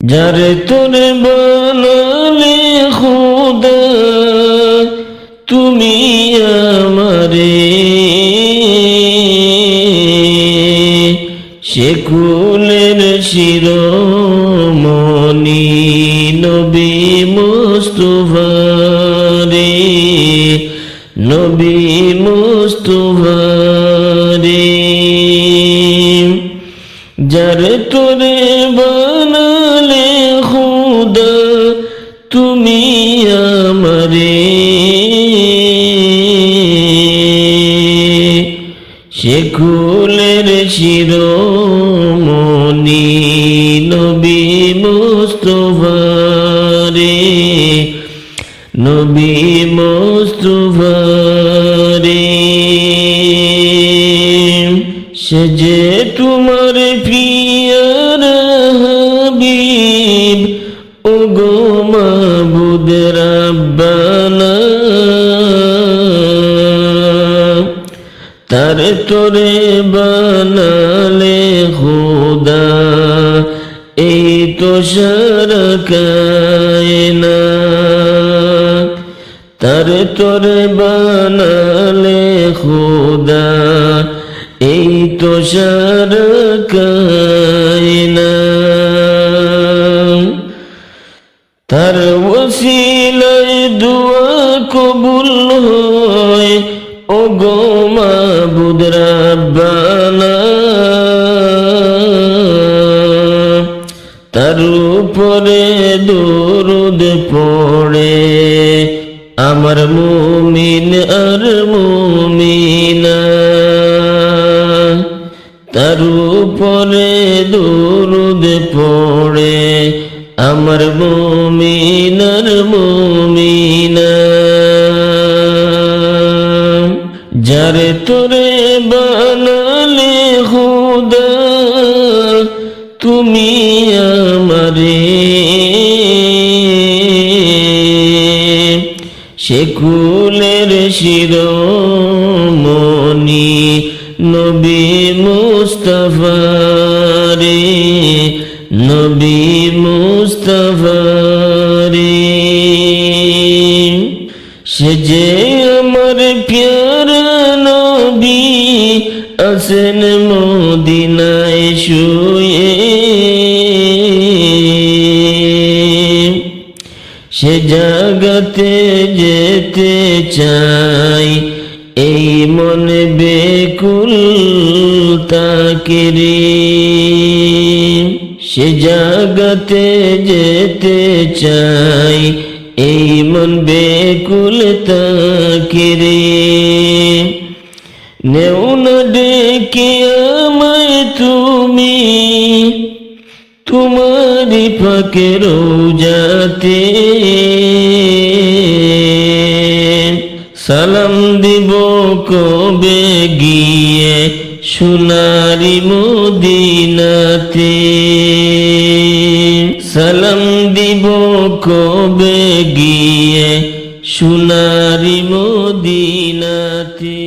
যারে তোরে বানালে খুদা তুমি আমারে, সে কুলের শিরোমণি নবী মুস্তাফা রে, নবী মুস্তাফা রে। যারে তোরে বানালে খুদা তুমি আমারে, সে কুলের শিরোমণি নবী মুস্তাফা রে, নবী মুস্তাফা রে। সে যে তোমার প্রিয়ার হাবিব, ও গো মাবুদ রাব্বানা, তার তোরে বানালে খুদা এই তো সারা কায়নাত, তার তোরে বানালে খুদা এই তো সারা কায়নাত। তার ওসিলায় দুআ কবুল হয়, ও গো মাবুদ রাব্বানা, তার উপরে দরুদ পড়ে আমার মুমিন আর মুমিনা, তার উপরে দরুদ পড়ে আমার মুমিন আর মুমিনা। যারে তোরে বানালে খুদা তুমি আমারে, সে কুলের শিরোমণি নবী মুস্তাফা রে, নবী মুস্তাফা রে। সে যে আমার প্যারা নবী আছেন মদিনায় শুয়ে, সে জাগাতে যেতে চাই এই মনে বেকুল তাকে রে, সে জাগাতে যেতে চাই এই মন বেকুল তাকে রে। নেও না ডেকে আমায় তুমি তোমারি পাকে রোজাতে, সালাম দিব কবে গিয়ে সোনারি মদিনাতে, সালাম দিব কবে গিয়ে সোনারি মদিনাতে।